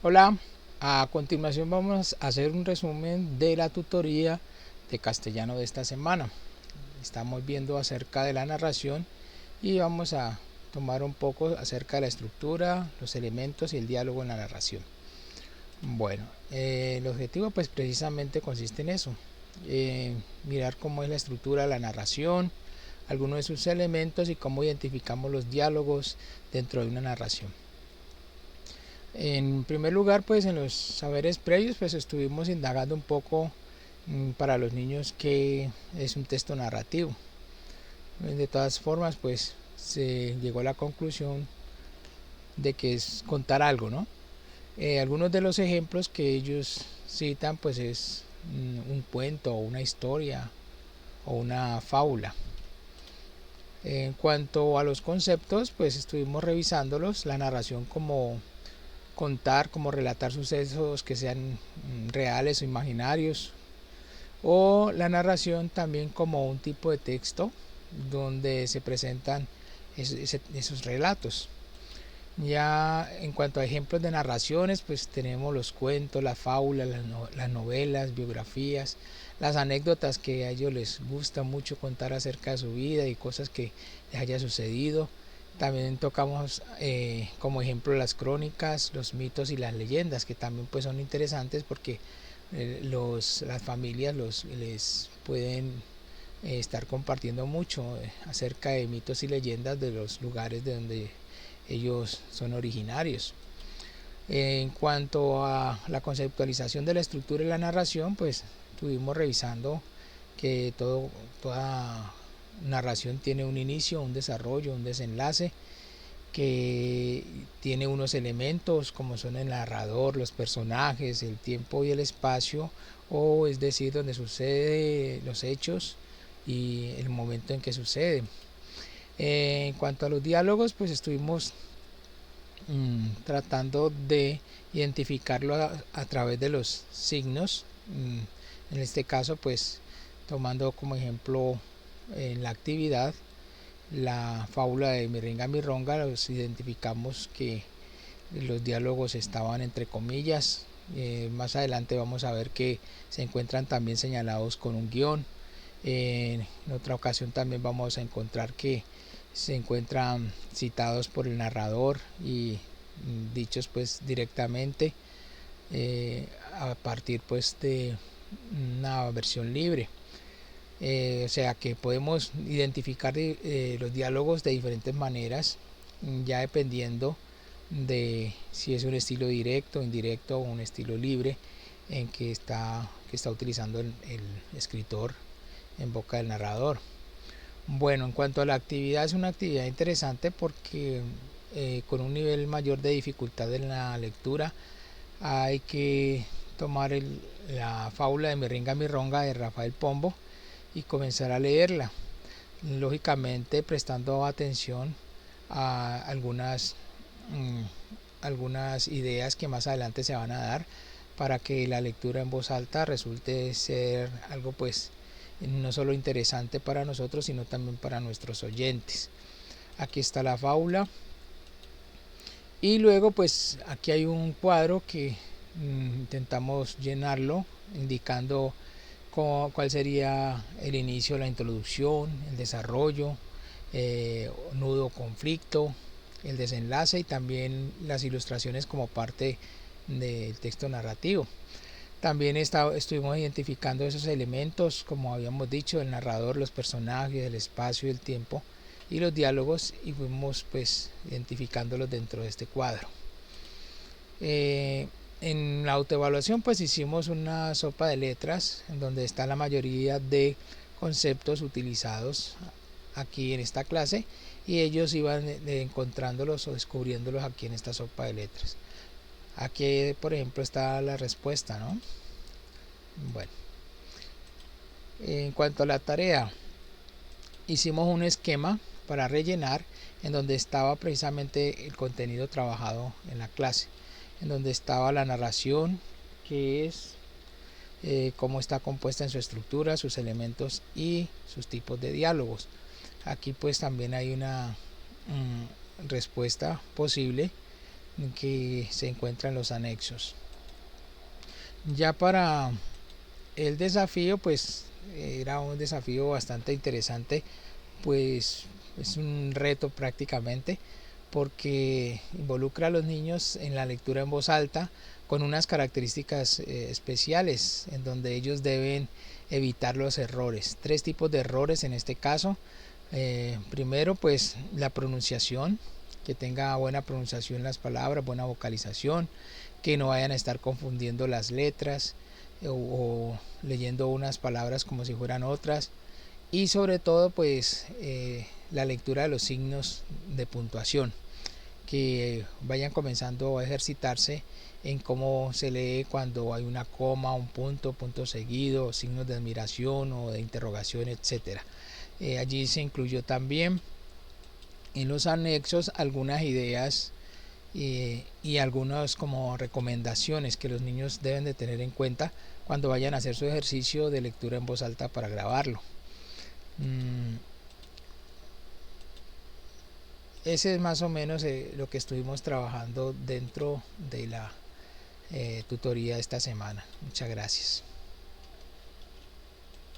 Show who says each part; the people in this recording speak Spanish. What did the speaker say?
Speaker 1: Hola, a continuación vamos a hacer un resumen de la tutoría de castellano de esta semana. Estamos viendo acerca de la narración y vamos a tomar un poco acerca de la estructura, los elementos y el diálogo en la narración. Bueno, el objetivo pues precisamente consiste en eso, mirar cómo es la estructura de la narración, algunos de sus elementos y cómo identificamos los diálogos dentro de una narración. En primer lugar, pues en los saberes previos, pues estuvimos indagando un poco para los niños qué es un texto narrativo. De todas formas, pues se llegó a la conclusión de que es contar algo, ¿no? Algunos de los ejemplos que ellos citan, pues es un cuento o una historia o una fábula. En cuanto a los conceptos, pues estuvimos revisándolos, la narración como contar, como relatar sucesos que sean reales o imaginarios, o la narración también como un tipo de texto donde se presentan esos relatos. Ya en cuanto a ejemplos de narraciones, pues tenemos los cuentos, las fábulas, las novelas, biografías, las anécdotas que a ellos les gusta mucho contar acerca de su vida y cosas que les haya sucedido. También tocamos como ejemplo las crónicas, los mitos y las leyendas, que también pues son interesantes porque las familias les pueden estar compartiendo mucho acerca de mitos y leyendas de los lugares de donde ellos son originarios. En cuanto a la conceptualización de la estructura y la narración, pues estuvimos revisando que toda narración tiene un inicio, un desarrollo, un desenlace, que tiene unos elementos como son el narrador, los personajes, el tiempo y el espacio, o es decir, donde suceden los hechos y el momento en que sucede. En cuanto a los diálogos, pues estuvimos tratando de identificarlo a través de los signos. En este caso, pues tomando como ejemplo en la actividad la fábula de Miringa Mirronga, los identificamos que los diálogos estaban entre comillas. Más adelante vamos a ver que se encuentran también señalados con un guión. En otra ocasión también vamos a encontrar que se encuentran citados por el narrador y dichos pues directamente a partir pues de una versión libre. O sea que podemos identificar los diálogos de diferentes maneras, ya dependiendo de si es un estilo directo, indirecto o un estilo libre en que está utilizando el escritor en boca del narrador. Bueno, en cuanto a la actividad, es una actividad interesante porque con un nivel mayor de dificultad en la lectura hay que tomar la fábula de Miringa Mirronga de Rafael Pombo y comenzar a leerla, lógicamente prestando atención a algunas ideas que más adelante se van a dar para que la lectura en voz alta resulte ser algo pues no solo interesante para nosotros sino también para nuestros oyentes. Aquí está la fábula y luego pues aquí hay un cuadro que intentamos llenarlo indicando cuál sería el inicio, la introducción, el desarrollo, nudo, conflicto, el desenlace y también las ilustraciones como parte del texto narrativo. También estuvimos identificando esos elementos, como habíamos dicho, el narrador, los personajes, el espacio y el tiempo y los diálogos, y fuimos pues identificándolos dentro de este cuadro. En la autoevaluación pues hicimos una sopa de letras en donde está la mayoría de conceptos utilizados aquí en esta clase y ellos iban encontrándolos o descubriéndolos aquí en esta sopa de letras. Aquí por ejemplo está la respuesta, ¿no? Bueno, en cuanto a la tarea, hicimos un esquema para rellenar en donde estaba precisamente el contenido trabajado en la clase, en donde estaba la narración, que es cómo está compuesta en su estructura, sus elementos y sus tipos de diálogos. Aquí pues también hay una respuesta posible que se encuentra en los anexos. Ya para el desafío, pues era un desafío bastante interesante, pues es un reto prácticamente, porque involucra a los niños en la lectura en voz alta con unas características especiales, en donde ellos deben evitar los errores. Tres tipos de errores en este caso. Primero, pues la pronunciación, que tenga buena pronunciación las palabras, buena vocalización, que no vayan a estar confundiendo las letras o leyendo unas palabras como si fueran otras, y sobre todo pues la lectura de los signos de puntuación, que vayan comenzando a ejercitarse en cómo se lee cuando hay una coma, un punto, punto seguido, signos de admiración o de interrogación, etcétera. Allí se incluyó también en los anexos algunas ideas y algunas como recomendaciones que los niños deben de tener en cuenta cuando vayan a hacer su ejercicio de lectura en voz alta para grabarlo. Ese es más o menos lo que estuvimos trabajando dentro de la tutoría esta semana. Muchas gracias.